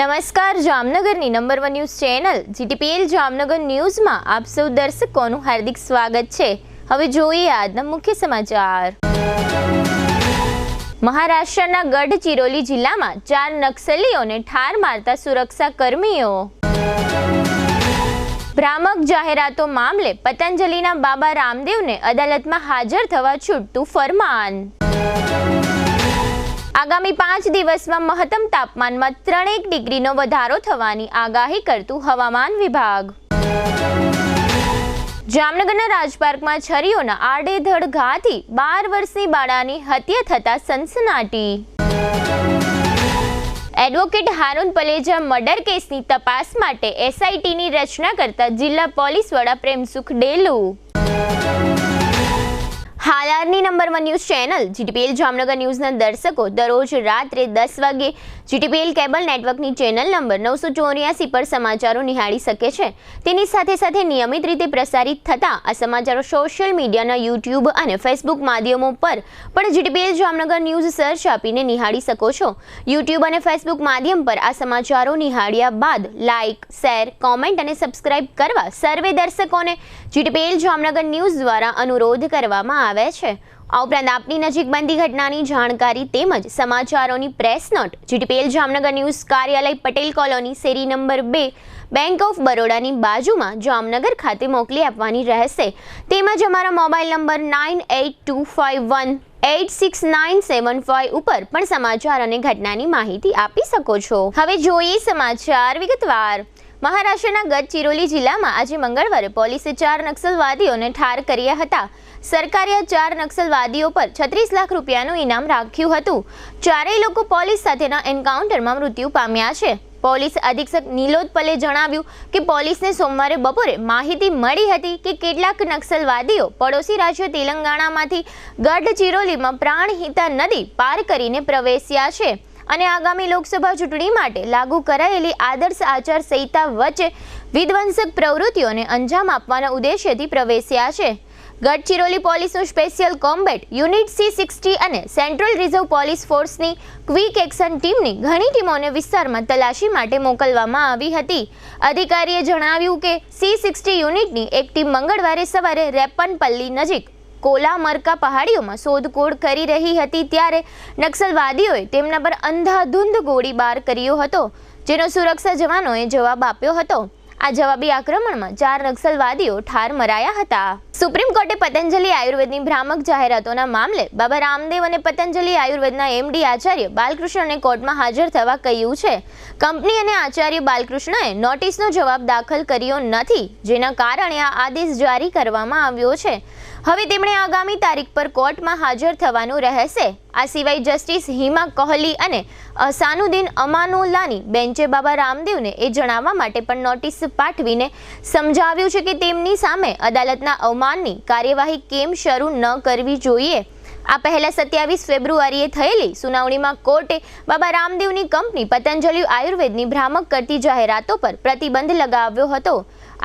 નમસ્કાર, જામનગરની number 1 news channel GTPL Jamnagar ન્યૂઝમાં આપ સૌ દર્શકોનું હાર્દિક સ્વાગત છે। હવે જોઈએ આજના મુખ્ય સમાચાર। મહારાષ્ટ્રના ગઢચિરોલી જિલ્લામાં 4 નક્સલીઓને ઠાર મારતા સુરક્ષા કર્મીઓ। ભ્રામક જાહેરાતો મામલે પતંજલિના બાબા રામદેવને અદાલતમાં હાજર થવા છૂટતું ફરમાન। આગામી 5 દિવસમાં મહત્તમ તાપમાનમાં 3 ડિગ્રીનો વધારો થવાની આગાહી કરતું હવામાન વિભાગ। જામનગરના રાજપાર્કમાં છરીઓના આડેધડ ઘાથી 12 વર્ષની બાળાની હત્યા થતા સનસનાટી। એડવોકેટ હારૂન પલેજા મર્ડર કેસની તપાસ માટે એસઆઈટીની રચના કરતા જિલ્લા પોલીસ વડા પ્રેમસુખ ડેલુ। હાલારની number 1 news channel GTPL Jamnagar ન્યૂઝના દર્શકો દરરોજ રાત્રે 10 વાગે જીટીપીએલ કેબલ નેટવર્કની ચેનલ નંબર 984 પર સમાચારો નિહાળી શકે છે। તેની સાથે સાથે નિયમિત રીતે પ્રસારિત થતા આ સમાચારો સોશિયલ મીડિયાના યુટ્યુબ અને ફેસબુક માધ્યમો પર પણ જીટીપીએલ જામનગર ન્યૂઝ સર્ચ આપીને નિહાળી શકો છો। યુટ્યુબ અને ફેસબુક માધ્યમ પર આ સમાચારો નિહાળ્યા બાદ લાઇક, શેર, કોમેન્ટ અને સબસ્ક્રાઇબ કરવા સર્વે દર્શકોને જીટીપીએલ જામનગર ન્યૂઝ દ્વારા અનુરોધ કરવામાં આવે છે। આ ઉપરાંત આપની નજીક બનતી ઘટનાની જાણકારી તેમજ સમાચારોની press note GTPL Jamnagar news કાર્યાલય પટેલ કોલોની શેરી નંબર 2 બેંક ઓફ બરોડાની બાજુમાં જામનગર ખાતે મોકલી આપવાની રહેશે। તેમજ અમારા મોબાઈલ નંબર 9824186975 ઉપર પણ સમાચાર અને ઘટનાની માહિતી આપી શકો છો। હવે જોઈએ સમાચાર વિગતવાર। મહારાષ્ટ્રના ગઢચિરોલી જિલ્લામાં આજે મંગળવારે પોલીસે 4 નક્સલવાદીઓને ઠાર કર્યા હતા। સરકારે 4 નક્સલવાદીઓ પર 36 લાખ રૂપિયાનું ઇનામ રાખ્યું હતું। ચારેય લોકો પોલીસ સાથેના એન્કાઉન્ટરમાં મૃત્યુ પામ્યા છે। પોલીસ અધિક્ષક નિલોદ પલે જણાવ્યું કે પોલીસને સોમવારે બપોરે માહિતી મળી હતી કે કેટલાક નક્સલવાદીઓ પડોશી રાજ્ય તેલંગાણામાંથી ગઢચિરોલીમાં પ્રાણહિતા નદી પાર કરીને પ્રવેશ્યા છે અને આગામી લોકસભા ચૂંટણી માટે લાગુ કરાયેલી આદર્શ આચાર સંહિતા વચ્ચે વિધ્વંસક પ્રવૃત્તિઓને અંજામ આપવાના ઉદ્દેશ્યથી પ્રવેશ્યા છે। ગઢચિરોલી પોલીસનું સ્પેશિયલ કોમ્બેટ યુનિટ C60 અને સેન્ટ્રલ રિઝર્વ પોલીસ ફોર્સની ક્વિક એક્શન ટીમની ઘણી ટીમોને વિસ્તારમાં તલાશી માટે મોકલવામાં આવી હતી। અધિકારીએ જણાવ્યું કે C60 યુનિટની એક ટીમ મંગળવારે સવારે રેપનપલ્લી નજીક કોલામરકા પહાડીઓમાં શોધખોળ કરી રહી હતી ત્યારે નક્સલવાદીઓએ તેમના પર અંધાધૂંધ ગોળીબાર કર્યો હતો, જેનો સુરક્ષા જવાનોએ જવાબ આપ્યો હતો। આ જવાબી આક્રમણમાં 4 નક્સલવાદીઓ ઠાર મરાયા હતા। સુપ્રીમ કોર્ટે પતંજલિ આયુર્વેદની ભ્રામક જાહેરાતોના મામલે બાબા રામદેવ અને પતંજલિ આયુર્વેદના MD આચાર્ય બાલકૃષ્ણને કોર્ટમાં હાજર થવા કહ્યું છે। કંપની અને આચાર્ય બાલકૃષ્ણએ નોટિસનો જવાબ દાખલ કર્યો નથી, જેના કારણે આ આદેશ જારી કરવામાં આવ્યો છે। હવે તેમણે આગામી તારીખ પર કોર્ટમાં હાજર થવાનું રહેશે। આ સિવાય જસ્ટિસ હિમા કોહલી અને અસાનુદ્દીન અમાનુલ્લાની બેન્ચે બાબા રામદેવને એ જણાવવા માટે પણ નોટિસ પાઠવીને સમજાવ્યું છે કે તેમની સામે અદાલતના અવમાનની કાર્યવાહી કેમ શરૂ ન કરવી જોઈએ। આ પહેલા 27 ફેબ્રુઆરીએ થયેલી સુનાવણીમાં કોર્ટે બાબા રામદેવની કંપની પતંજલિ આયુર્વેદની ભ્રામક કરતી જાહેરાતો પર પ્રતિબંધ લગાવ્યો હતો।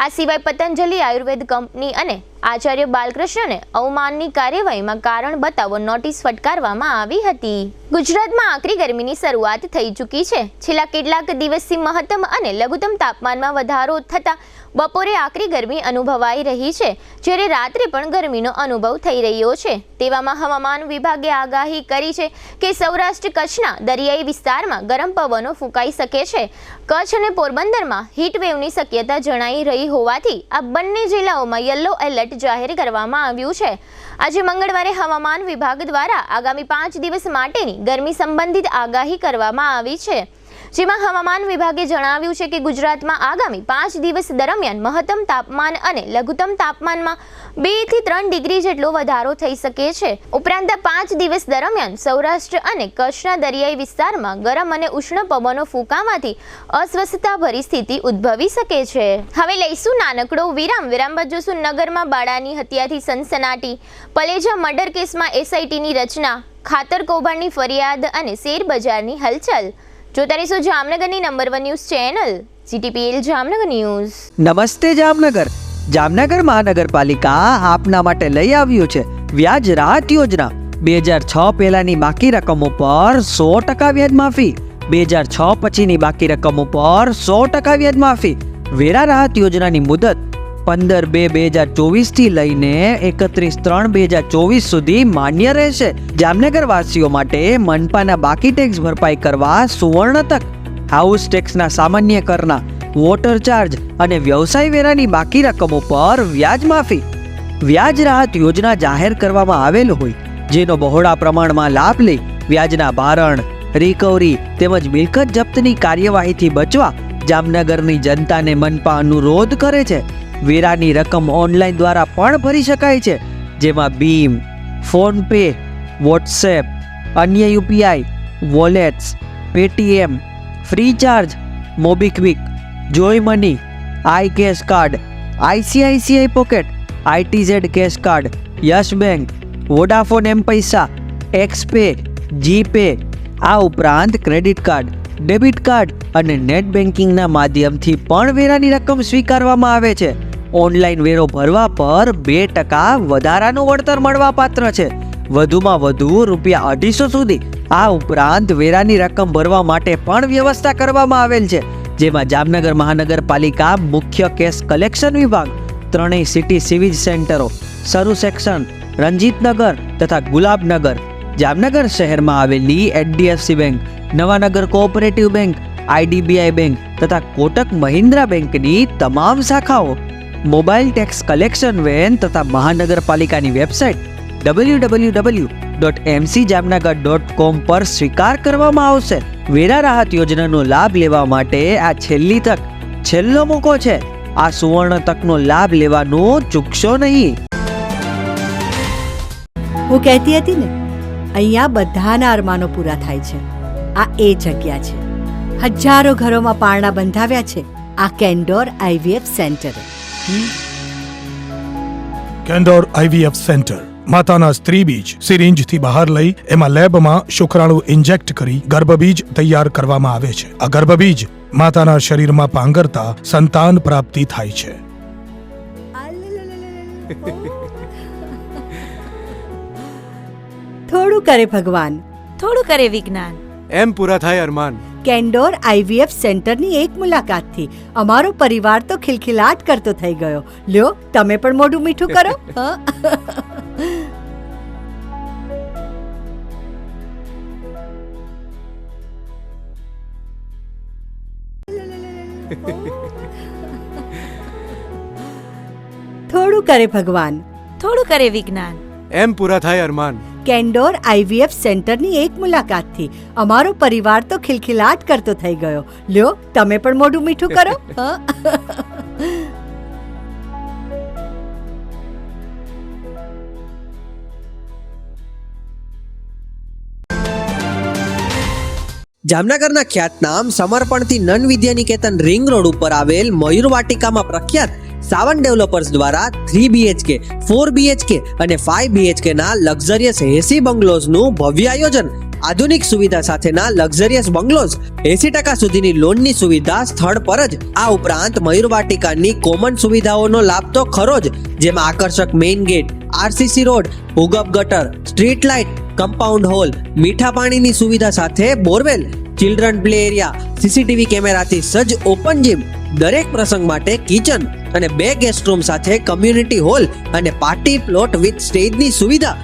આ સિવાય પતંજલિ આયુર્વેદ કંપની અને આચાર્ય બાલકૃષ્ણને અવમાનની કાર્યવાહીમાં કારણ બતાવો નોટિસ ફટકારવામાં આવી હતી। ગુજરાતમાં આકરી ગરમીની શરૂઆત થઈ ચૂકી છે। છેલ્લા કેટલાક દિવસથી મહત્તમ અને લઘુત્તમ તાપમાનમાં વધારો થતાં બપોરે આકરી ગરમી અનુભવાઈ રહી છે, જ્યારે રાત્રે પણ ગરમીનો અનુભવ થઈ રહ્યો છે। તેવામાં હવામાન વિભાગે આગાહી કરી છે કે સૌરાષ્ટ્ર કચ્છના દરિયાઈ વિસ્તારમાં ગરમ પવનો ફૂંકાઈ શકે છે। કચ્છ અને પોરબંદરમાં હીટવેવની શક્યતા જણાઈ રહી હોવાથી આ બંને જિલ્લાઓમાં યલો એલર્ટ જાહેર કરવામાં આવ્યું છે। આજે મંગળવારે હવામાન વિભાગ દ્વારા આગામી 5 દિવસ માટેની ગરમી સંબંધિત આગાહી કરવામાં આવી છે, જેમાં હવામાન વિભાગે જણાવ્યું છે કે ગુજરાતમાં આગામી 5 દિવસ દરમિયાન મહત્તમ તાપમાન અને લઘુત્તમ તાપમાનમાં 2 થી 3 ડિગ્રી જેટલો વધારો થઈ શકે છે। ઉપરાંત 5 દિવસ દરમિયાન સૌરાષ્ટ્ર અને કચ્છના દરિયાઈ વિસ્તારમાં ગરમ અને ઉષ્ણ પવનો ફૂંકાવાથી અસ્વસ્થતાભરી સ્થિતિ ઉદ્ભવી શકે છે। હવે લઈશું નાનકડો વિરામ બાદ જોશું નગરમાં બાળાની હત્યાથી સનસનાટી, પલેજા મર્ડર કેસમાં એસઆઈટીની રચના, ખાતર કૌભાંડની ફરિયાદ અને શેર બજારની હલચલ। જોતા રહીશું જામનગરની number 1 news channel GTPL Jamnagar news. નમસ્તે જામનગર। જામનગર મહાનગરપાલિકા આપના માટે લઈ આવ્યું છે વ્યાજ રાહત યોજના। 2006 પહેલાની બાકી રકમો પર 100% વ્યાજ માફી। 2006 પછીની બાકી રકમ ઉપર 100% વ્યાજ માફી. વેરા રાહત યોજનાની મુદત 15/2/2024 થી લઈને 31/3/2024 સુધી માન્ય રહેશે. જામનગર વાસીઓ માટે મનપાના બાકી ટેક્સ ભરપાઈ કરવા સુવર્ણ તક. હાઉસ ટેક્સના સામાન્ય કરના, વોટર ચાર્જ અને વ્યવસાય વેરાની બાકી રકમ ઉપર વ્યાજ માફી. વ્યાજ રાહત યોજના જાહેર કરવામાં આવેલ હોય જેનો બહોળા પ્રમાણમાં લાભ લઈ વ્યાજના ભારણ, રિકવરી તેમજ મિલકત જપ્તની કાર્યવાહીથી બચવા જામનગરની જનતાને મનપા અનુરોધ કરે છે. વેરાની રકમ ઓનલાઈન દ્વારા પણ ભરી શકાય છે, જેમાં ભીમ, ફોન પે, વોટ્સએપ, અન્ય UPI, wallets, Paytm, Freecharge, MobiKwik, joy money, I cash card, ICICI pocket, ITZ cash card, Yes Bank, Vodafone M Pesa, Xpay, GPay, આ ઉપરાંત ક્રેડિટ કાર્ડ, ડેબિટ કાર્ડ અને નેટ બેન્કિંગના માધ્યમથી પણ વેરાની રકમ સ્વીકારવામાં આવે છે. ઓનલાઈન વેરો ભરવા પર 2% વધારાનું વળતર મળવા પાત્ર છે. વધુમાં વધુ ₹250 સુધી. આ ઉપરાંત વેરાની રકમ ભરવા માટે પણ વ્યવસ્થા કરવામાં આવેલ છે, જેમાં જામનગર મહાનગરપાલિકા મુખ્ય કેસ કલેક્શન વિભાગ, ત્રણેય સિટી સિવિલ સેન્ટરો, સરુ સેક્શન, રંજીતનગર તથા ગુલાબનગર, જામનગર શહેરમાં આવેલી HDFC bank, Nawanagar cooperative bank, IDBI bank તથા કોટક મહિન્દ્રા બેંકની તમામ શાખાઓ મોબાઈલ ટેક્સ કલેક્શન વેન તથા મહાનગરપાલિકાની વેબસાઇટ www.mcjamnagar.com પર સ્વીકાર કરવામાં આવશે. વેરા રાહત યોજનાનો લાભ લેવા માટે આ છેલ્લી તક, છેલ્લો મોકો છે. આ સુવર્ણ તકનો લાભ લેવાનું ચૂકશો નહીં. હું કહેતી હતી ને, અહીંયા બધાના અરમાનો પૂરા થાય છે. આ એ જગ્યા છે. હજારો ઘરોમાં પારણા બંધાવ્યા છે આ કેન્ડોર IVF સેન્ટરે. કેન્ડોર IVF સેન્ટર માતાના સ્ત્રી બીજ સિરિંજથી બહાર લઈ એમાં લેબમાં શુક્રાણુ ઇન્જેક્ટ કરી ગર્ભબીજ તૈયાર કરવામાં આવે છે. આ ગર્ભબીજ માતાના શરીરમાં પાંગરતા સંતાન પ્રાપ્તિ થાય છે. થોડું કરે ભગવાન, થોડું કરે વિજ્ઞાન. એમ પૂરા થાય અરમાન. કેન્ડોર IVF સેન્ટરની એક મુલાકાતથી અમારો પરિવાર તો ખિલખિલાટ કરતો થઈ ગયો. લ્યો, તમે પણ મોઢું મીઠું કરો. થોડું કરે ભગવાન, થોડું કરે વિજ્ઞાન. એમ પૂરા થાય અરમાન. કેન્ડોર IVF સેન્ટરની એક મુલાકાતથી અમારો પરિવાર તો ખિલખિલાટ કરતો થઈ ગયો. લ્યો, તમે પણ મોઢું મીઠું કરો. જામનગરના ખ્યાતનામ સમર્પણથી નન વિદ્યાનિકેતન રિંગ રોડ ઉપર આવેલ મયુર વાટિકામાં પ્રખ્યાત સાવન ડેવલપર્સ દ્વારા 3 BHK, 4 BHK અને 5 BHK ના લક્ઝરિયસ 80 બંગલોઝનું ભવ્ય આયોજન. આધુનિક સુવિધા સાથેના લક્ઝરિયસ બંગલોઝ, 80% સુધીની લોનની સુવિધા સ્થળ પર જ. આ ઉપરાંત મયુર વાટિકાની કોમન સુવિધાઓનો લાભ તો ખરો જ, જેમાં આકર્ષક મેઇન ગેટ, RCC રોડ, ભૂગર્ભ ગટર, સ્ટ્રીટ લાઇટ, કમ્પાઉન્ડ હોલ, મીઠા પાણીની સુવિધા સાથે borewell, children play area, CCTV કેમેરાથી સજ્જ ઓપન જીમ, દરેક પ્રસંગ માટે કિચન અને 2 ગેસ્ટ રૂમ સાથે કમ્યુનિટી હોલ અને પાર્ટી પ્લોટ વિથ સ્ટેજની સુવિધા.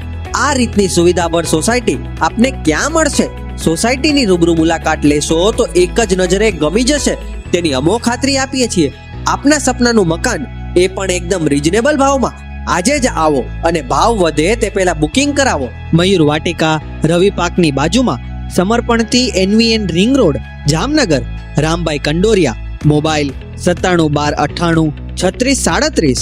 આ રીતની સુવિધાભર સોસાયટી આપને ક્યાં મળશે? સોસાયટીની રૂબરૂ મુલાકાત લેશો તો એક જ નજરે ગમી જશે, તેની અમો ખાતરી આપીએ છીએ. આપના સપનાનું મકાન, એ પણ એકદમ રીઝનેબલ ભાવમાં. આજે જ આવો અને ભાવ વધે તે પહેલા બુકિંગ કરાવો. મયુર વાટિકા, રવિ પાર્કની બાજુમાં, સમર્પણથી NVN ring road, Jamnagar. Rambhai Kandoriya, mobile 9712983637.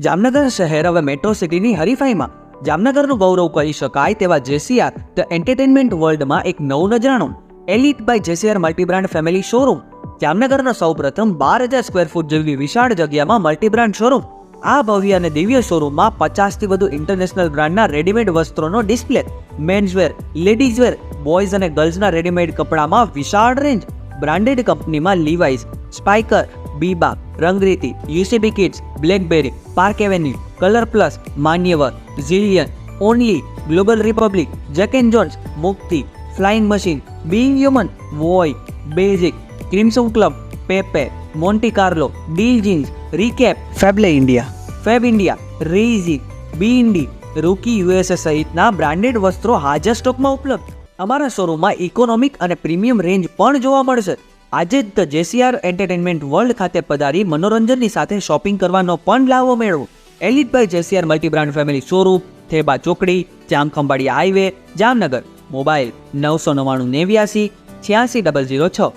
Jamnagar શહેર હવે મેટ્રો સિટીની હરીફાઈમાં. જામનગરનું ગૌરવ કરી શકાય તેવા JCR ધ એન્ટરટેનમેન્ટ વર્લ્ડમાં એક નવું નજરાણું. Elite by JCR multibrand family showroom. જામનગરનો સૌપ્રથમ 12,000 સ્ક્વેર ફૂટ જેવી વિશાળ જગ્યામાં મલ્ટીબ્રાન્ડ શોરૂમ. આ ભવ્ય અને દિવ્ય શોરૂમમાં 50થી વધુ ઇન્ટરનેશનલ બ્રાન્ડના રેડીમેડ વસ્ત્રોનો ડિસ્પ્લે. મેન્સવેર, લેડીઝવેર, બોયઝ અને ગર્લ્સના રેડીમેડ કપડામાં વિશાળ રેન્જ. બ્રાન્ડેડ કંપનીમાં Levi's, Spykar, Biba, Rangriti, UCB kids, BlackBerry, Park Avenue, Colour Plus, Manyavar, Zillion, only, Global Republic, Jack and Jones, Mufti, Flying Machine, Being Human, Voi, Basic, Crimson Club, Pepe, Monte Carlo, Deal Jeans, Recap, Fable India, Fab India, રેઝી, બી ઇન્ડી, Rookie USA સહિતના branded વસ્ત્રો હાજર સ્ટોકમાં ઉપલબ્ધ. અમારા શોરૂમમાં ઇકોનોમિક અને પ્રીમિયમ રેન્જ પણ જોવા મળશે. આજે જ ધ જેસીઆર એન્ટરટેનમેન્ટ વર્લ્ડ ખાતે પધારી મનોરંજનની સાથે શોપિંગ કરવાનો પણ લાવો મેળવો. Elite by JCR multi brand family showroom, Theba ચોકડી, જામખંભાળિયા હાઈવે, જામનગર. મોબાઈલ 999 89 86 006.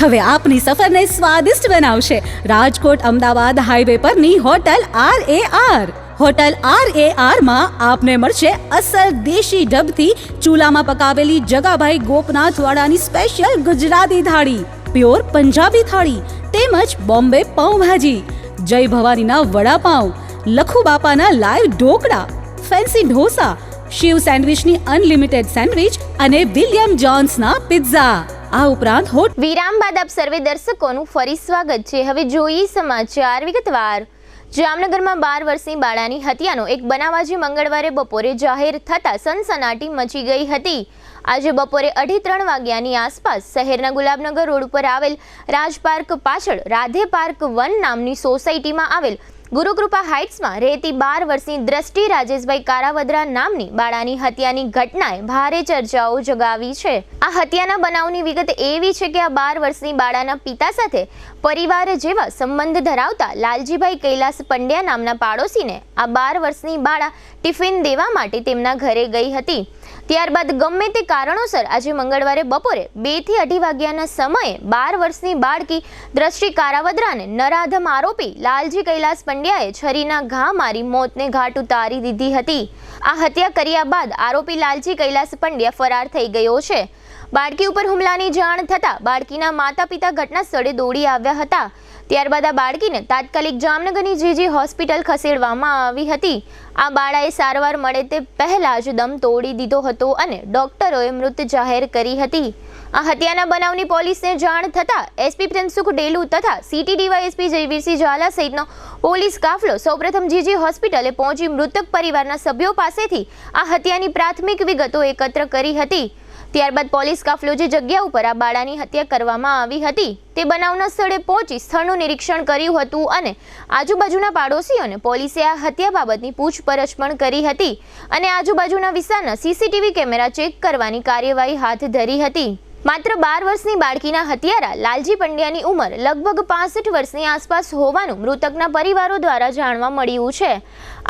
હવે આપની સફરને સ્વાદિષ્ટ બનાવશે રાજકોટ અમદાવાદ હાઈવે પરની હોટલ RAR. હોટલ RAR માં આપને મળશે અસલ દેશી ઢબથી ચૂલામાં પકાવેલી જગાભાઈ ગોપનાથ વાળાની સ્પેશિયલ ગુજરાતી થાળી, પ્યોર પંજાબી થાળી તેમજ બોમ્બે પાઉંભાજી, જય ભવાનીના વડાપાઉં, લખુ બાપાના લાઈવ ઢોકળા, ફેન્સી ઢોસા, શિવ સેન્ડવિચની અનલિમિટેડ સેન્ડવિચ અને વિલિયમ જોન્સના પિઝા. આ ઉપરાંત વિરામ બાદ આપ સર્વે દર્શકોનું ફરી સ્વાગત છે. હવે જોઈએ સમાચાર વિગતવાર. જામનગરમાં 12 વર્ષની બાળાની હત્યાનો એક બનાવ આજે મંગળવારે બપોરે જાહેર થતા સનસનાટી મચી ગઈ હતી. આજે બપોરે 2:30 વાગ્યાની આસપાસ શહેરના ગુલાબનગર રોડ ઉપર આવેલ રાજ પાર્ક પાછળ રાધે પાર્ક 1 નામની સોસાયટીમાં આવેલ ગુરુકૃપા હાઇટ્સમાં રહેતી 12 વર્ષની દ્રષ્ટિ રાજેશભાઈ કારાવદરા નામની બાળાની હત્યાની ઘટનાએ ભારે ચર્ચાઓ જગાવી છે. આ હત્યાના બનાવની વિગત એવી છે કે આ 12 વર્ષની બાળાના પિતા સાથે પરિવાર જેવા સંબંધ ધરાવતા લાલજીભાઈ કૈલાસ પંડ્યા નામના પાડોશીને આ 12 વર્ષની બાળા ટિફિન દેવા માટે તેમના ઘરે ગઈ હતી. ત્યારબાદ ગમે તે કારણોસર આજે મંગળવારે બપોરે 2 થી 2:30 વાગ્યાના સમયે 12 વર્ષની બાળકી દ્રષ્ટિ કારાવદરાને નરાધમ આરોપી લાલજી કૈલાસ પંડ્યાએ છરીના ઘા મારી મોતને ઘાટ ઉતારી દીધી હતી. આ હત્યા કર્યા બાદ આરોપી લાલજી કૈલાસ પંડ્યા ફરાર થઈ ગયો છે. બાળકી ઉપર હુમલાની જાણ થતાં બાળકીના માતા પિતા ઘટના સ્થળે દોડી આવ્યા હતા. ત્યારબાદ આ બાળકીને તાત્કાલિક જામનગરની જીજી હોસ્પિટલ ખસેડવામાં આવી હતી. આ બાળાએ સારવાર મળે તે પહેલા જ દમ તોડી દીધો હતો અને ડોક્ટરોએ મૃત જાહેર કરી હતી. આ હત્યાના બનાવની પોલીસને જાણ થતાં એસપી ધનસુખ ડેલુ તથા સિટી ડીવાયએસપી જયવીરસિંહ ઝાલા સહિતનો પોલીસ કાફલો સૌપ્રથમ જીજી હોસ્પિટલે પહોંચી મૃતક પરિવારના સભ્યો પાસેથી આ હત્યાની પ્રાથમિક વિગતો એકત્ર કરી હતી. ત્યારબાદ પોલીસ કાફલો જે જગ્યા ઉપર આ બાળાની હત્યા કરવામાં આવી હતી તે બનાવના સ્થળે પહોંચી સ્થળનું નિરીક્ષણ કર્યું હતું અને આજુબાજુના પાડોશીઓને પોલીસે આ હત્યા બાબતની પૂછપરછ પણ કરી હતી અને આજુબાજુના વિસ્તારના સીસીટીવી કેમેરા ચેક કરવાની કાર્યવાહી હાથ ધરી હતી. માત્ર 12 વર્ષની બાળકીના હત્યારા લાલજી પંડ્યાની ઉંમર લગભગ 65 વર્ષની આસપાસ હોવાનું મૃતકના પરિવારો દ્વારા જાણવા મળ્યું છે.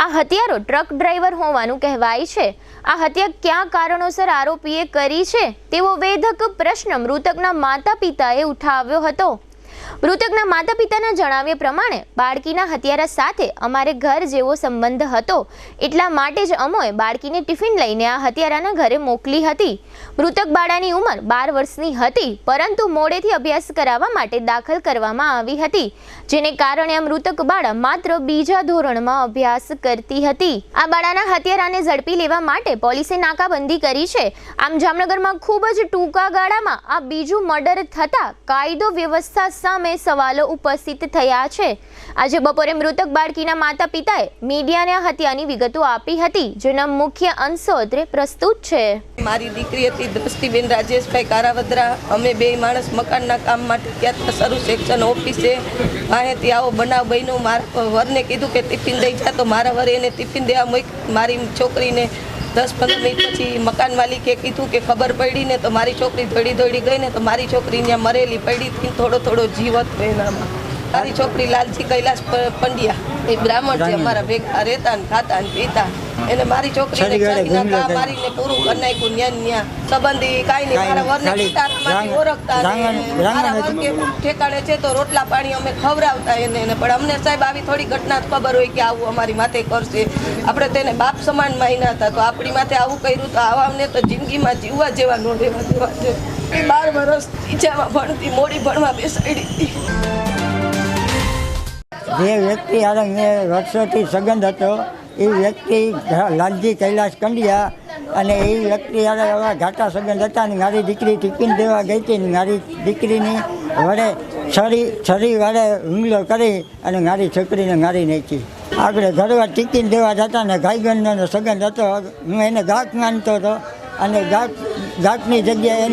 આ હત્યારો ટ્રક ડ્રાઈવર હોવાનું કહેવાય છે. આ હત્યા કયા કારણોસર આરોપીએ કરી છે તેવો વેધક પ્રશ્ન મૃતકના માતા પિતાએ ઉઠાવ્યો હતો. મૃતકના માતા પિતાના જણાવ્યા પ્રમાણે બાળકીના હત્યારા સાથે અમારે ઘર જેવો સંબંધ હતો એટલા માટે જ અમોએ બાળકીને ટિફિન લઈને આ હત્યારાના ઘરે મોકલી હતી. મૃતક બાળાની ઉંમર 12 વર્ષની હતી પરંતુ મોડેથી અભ્યાસ કરાવવા માટે દાખલ કરવામાં આવી હતી જેને કારણે આ મૃતક બાળા માત્ર 2જા ધોરણમાં અભ્યાસ કરતી હતી. આ બાળાના હત્યારાને ઝડપી લેવા માટે પોલીસે નાકાબંધી કરી છે. આમ જામનગરમાં ખૂબ જ ટૂંકા ગાળામાં આ બીજું મર્ડર થતા કાયદો વ્યવસ્થા સામે સવાલો ઉપસ્થિત થયા છે. આજે બપોરે મૃતક બાળકીના માતા પિતાએ મીડિયાને આ હત્યાની વિગતો આપી હતી જેના મુખ્ય અંશો અત્રે પ્રસ્તુત છે. મારી દીકરી હતી દ્રષ્ટિબેન રાજેશભાઈ કારાવદરા. અમે 2 માણસ મકાનના કામ માટે ગયા હતા સર્વ સેક્શન ઓફિસે. અહીંથી આવો બનાવ બન્યો. મારા વરને કીધું કે ટિફિન દઈ જા તો મારા વરે એને ટિફિન દેવા મૂકી. મારી છોકરીને 10-15 મિનિટ પછી મકાન માલિકે કીધું કે ખબર પડી ને તો મારી છોકરી દોડી ગઈ ને તો મારી છોકરી ત્યાં મરેલી પડી હતી. થોડો જીવ હતો એનામાં. મારી છોકરી લાલજી કૈલાસ પંડ્યા એ બ્રાહ્મણ છે, અમારા ભેગા રહેતા ને ખાતા ને પીતા. એને મારી છોકરીને છરીના ઘા મારીને પૂરું કરી નાખ્યું. ન્યા સંબંધી કાંઈ નહીં. મારા વરને પિતામાંથી ઓળખતા મારા વર કે ઠેકાણે છે તો રોટલા પાણી અમે ખવડાવતા એને. પણ અમને સાહેબ આવી થોડી ઘટના ખબર હોય કે આવું અમારી માથે કરશે. આપણે તેને બાપ સમાન માન્યા હતા તો આપણી માથે આવું કર્યું તો આવા અમને તો જિંદગીમાં જીવવા જેવા ન રહેવા દેવા છે. 12 વર્ષ ઈજામાં ભણતી, મોડી ભણવા બેસાડી હતી. જે વ્યક્તિ હારે મેં વર્ષોથી સંબંધ હતો એ વ્યક્તિ લાલજી કૈલાસ કંડિયા અને એ વ્યક્તિ હારે એવા ઘાટા સંબંધ હતા ને મારી દીકરી ટિફિન દેવા ગઈ હતી ને મારી દીકરીની વડે છરી વડે હુમલો કરી અને મારી છોકરીને મારી નાખી. આગળ ઘરવા ટીકીને દેવા જતા ને ગાયગંડનો સગન હતો. હું એને ગાંઠ માનતો હતો અને ગાંઠની જગ્યાએ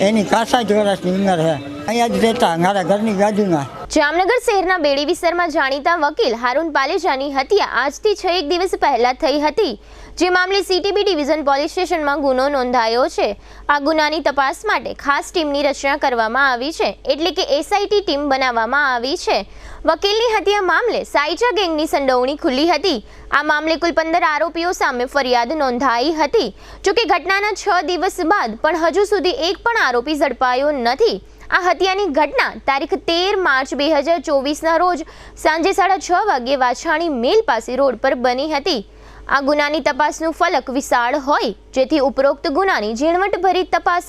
એની 65 વર્ષની ઉંમર છે. અહીંયા જ રહેતા મારા ઘરની બાજુમાં. જામનગર શહેરના બેડી વિસ્તારમાં જાણીતા વકીલ હારૂન પાલેજાની હત્યા આજથી 6 દિવસ પહેલા થઈ હતી, જે મામલે સીટીબી ડિવિઝન પોલીસ સ્ટેશનમાં ગુનો નોંધાયો છે. આ ગુનાની તપાસ માટે ખાસ ટીમની રચના કરવામાં આવી છે, એટલે કે એસઆઈટી ટીમ બનાવવામાં આવી છે. વકીલની હત્યા મામલે સાઈજા ગેંગની સંડોવણી ખુલ્લી હતી. આ મામલે કુલ 15 આરોપીઓ સામે ફરિયાદ નોંધાઈ હતી. જોકે ઘટનાના 6 દિવસ બાદ પણ હજુ સુધી એક પણ આરોપી ઝડપાયો નથી. આ હત્યાની ઘટના તારીખ 13 માર્ચ 2024ના રોજ સાંજે 6:30 વાગ્યે વાછાણી મિલ પાસે રોડ પર બની હતી. આ ગુનાની તપાસનું ફલક વિશાળ હોય, જેથી ઉપરોક્ત ગુનાની ઝીણવટભરી તપાસ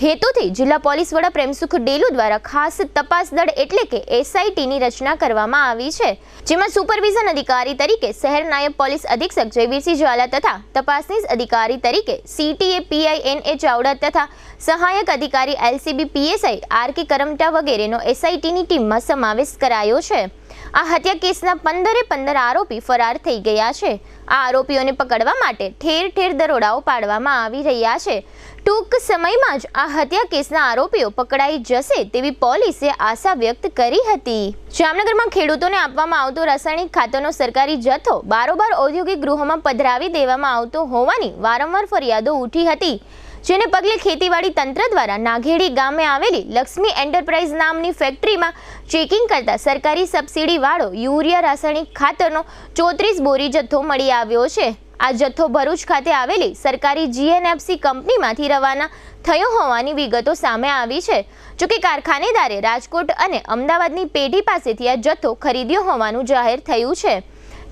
હેતુથી જિલ્લા પોલીસ વડા પ્રેમસુખ ડેલુ દ્વારા ખાસ તપાસ દળ એટલે કે એસઆઈટીની રચના કરવામાં આવી છે, જેમાં સુપરવિઝન અધિકારી તરીકે શહેર નાયબ પોલીસ અધિક્ષક જયવીરસિંહ ઝાલા તથા તપાસનીસ અધિકારી તરીકે સીટીએ પીઆઈ NA ચાવડા તથા સહાયક અધિકારી LCB PSI RK કરમટા વગેરેનો એસઆઈટીની ટીમમાં સમાવેશ કરાયો છે. આ હત્યા કેસના 15 આરોપી ફરાર થઈ ગયા છે. આ આરોપીઓને પકડવા માટે ઠેર ઠેર દરોડાઓ પાડવામાં આવી રહ્યા છે. ટૂંક સમયમાં જ આ હત્યા કેસના આરોપીઓ પકડાઈ જશે તેવી પોલીસે આશા વ્યક્ત કરી હતી. જામનગરમાં ખેડૂતોને આપવામાં આવતો રાસાયણિક ખાતરનો સરકારી જથ્થો બારોબાર ઔદ્યોગિક ગૃહોમાં પધરાવી દેવામાં આવતો હોવાની વારંવાર ફરિયાદો ઉઠી હતી, જેને પગલે ખેતીવાડી તંત્ર દ્વારા નાઘેડી ગામે આવેલી લક્ષ્મી એન્ટરપ્રાઇઝ નામની ફેક્ટરીમાં ચેકિંગ કરતા સરકારી સબસિડીવાળો યુરિયા રાસાયણિક ખાતરનો 34 બોરી જથ્થો મળી આવ્યો છે. આ જથ્થો ભરૂચ ખાતે આવેલી સરકારી GNFC કંપનીમાંથી રવાના થયો હોવાની વિગતો સામે આવી છે. જોકે કારખાનેદારે રાજકોટ અને અમદાવાદની પેઢી પાસેથી આ જથ્થો ખરીદ્યો હોવાનું જાહેર થયું છે.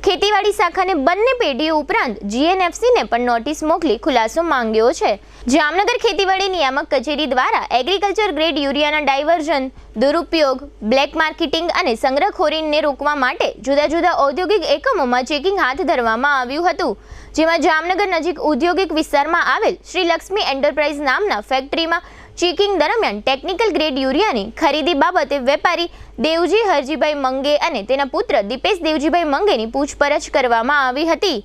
ખેતીવાડી શાખાને બંને પેઢીઓ ઉપરાંત GNFCને પણ નોટિસ મોકલી ખુલાસો માંગ્યો છે. જામનગર ખેતીવાડી નિયામક કચેરી દ્વારા એગ્રીકલ્ચર ગ્રેડ યુરિયાના ડાયવર્ઝન, દુરુપયોગ, બ્લેક માર્કેટિંગ અને સંગ્રહખોરીને રોકવા માટે જુદા જુદા ઔદ્યોગિક એકમોમાં ચેકિંગ હાથ ધરવામાં આવ્યું હતું, જેમાં જામનગર નજીક ઔદ્યોગિક વિસ્તારમાં આવેલ શ્રી લક્ષ્મી એન્ટરપ્રાઇઝ નામના ફેક્ટરીમાં ચેકિંગ દરમિયાન ટેકનિકલ ગ્રેડ યુરિયાની ખરીદી બાબતે વેપારી દેવજી હરજીભાઈ મંગે અને તેના પુત્ર દીપેશ દેવજીભાઈ મંગેની પૂછપરછ કરવામાં આવી હતી.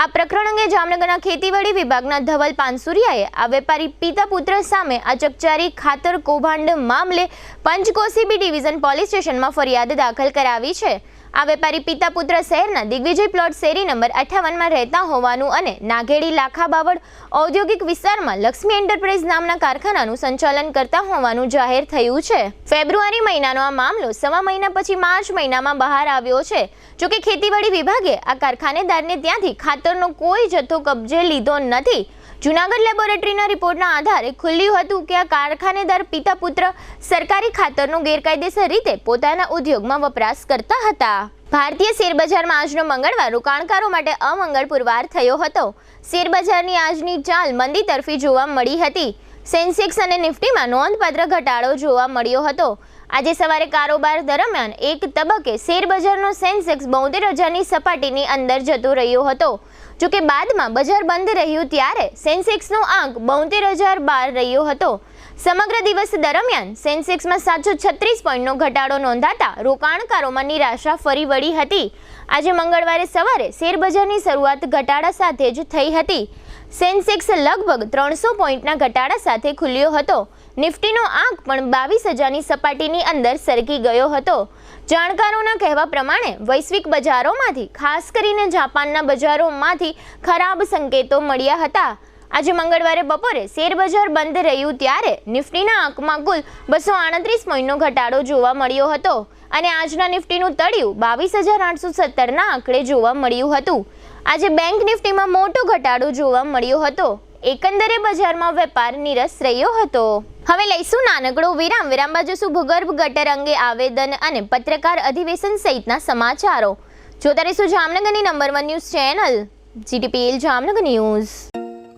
આ પ્રકરણ અંગે જામનગરના ખેતીવાડી વિભાગના ધવલ પાનસુરિયાએ આ વેપારી પિતા પુત્ર સામે આ ચકચારી ખાતર કૌભાંડ મામલે પંચકોશી બી ડિવિઝન પોલીસ સ્ટેશનમાં ફરિયાદ દાખલ કરાવી છે. આ વેપારી પિતા પુત્ર શહેરના દિગ્વિજય પ્લોટ શેરી નંબર 58માં રહેતા હોવાનું અને નાઘેડી લાખાબાવડ ઔદ્યોગિક વિસ્તારમાં લક્ષ્મી એન્ટરપ્રાઇઝ નામના કારખાનાનું સંચાલન કરતા હોવાનું જાહેર થયું છે. ફેબ્રુઆરી મહિનાનો આ મામલો સવા મહિના પછી માર્ચ મહિનામાં બહાર આવ્યો છે. જોકે ખેતીવાડી વિભાગે આ કારખાનેદારને ત્યાંથી ખાતરનો કોઈ જથ્થો કબજે લીધો નથી. જૂનાગઢ લેબોરેટરીના રિપોર્ટના આધારે ખુલ્યું હતું કે આ કારખાનેદાર પિતા પુત્ર સરકારી ખાતરનો ગેરકાયદેસર રીતે પોતાના ઉદ્યોગમાં વપરાશ કરતા હતા. ભારતીય શેરબજારમાં આજનો મંગળવાર રોકાણકારો માટે અમંગળ પુરવાર થયો હતો. શેરબજારની આજની ચાલ મંદી તરફી જોવા મળી હતી. સેન્સેક્સ અને નિફ્ટીમાં નોંધપાત્ર ઘટાડો જોવા મળ્યો હતો. આજે સવારે કારોબાર દરમિયાન એક તબક્કે શેરબજારનો સેન્સેક્સ 72,000ની સપાટીની અંદર જતો રહ્યો હતો. જોકે બાદમાં બજાર બંધ રહ્યું ત્યારે સેન્સેક્સનો આંક 72,012 રહ્યો હતો. સમગ્ર દિવસ દરમિયાન સેન્સેક્સમાં 736 પોઈન્ટનો ઘટાડો નોંધાતા રોકાણકારોમાં નિરાશા ફરી વળી હતી. આજે મંગળવારે સવારે શેરબજારની શરૂઆત ઘટાડા સાથે જ થઈ હતી. સેન્સેક્સ લગભગ 300 પોઈન્ટના ઘટાડા સાથે ખુલ્યો હતો. નિફ્ટીનો આંક પણ 22,000ની સપાટીની અંદર સરકી ગયો હતો. જાણકારોના કહેવા પ્રમાણે વૈશ્વિક બજારોમાંથી ખાસ કરીને જાપાનના બજારોમાંથી ખરાબ સંકેતો મળ્યા હતા. આજે મંગળવારે બપોરે શેરબજાર બંધ રહ્યું ત્યારે નિફ્ટીના આંકમાં કુલ 238 પોઈન્ટનો ઘટાડો જોવા મળ્યો હતો અને આજના નિફ્ટીનું તળિયું 22,817ના આંકડે જોવા મળ્યું હતું. આજે બેંક નિફ્ટીમાં મોટો ઘટાડો જોવા મળ્યો હતો. એકંદરે બજારમાં વેપાર નીરસ રહ્યો હતો. હવે લઈશું નાનકડો વિરામ. વિરામ બાદ જોશું ભૂગર્ભ ગટર અંગે આવેદન અને પત્રકાર અધિવેશન સહિતના સમાચારો. જોતા રહીશું જામનગરની number 1 news channel GTPL Jamnagar news.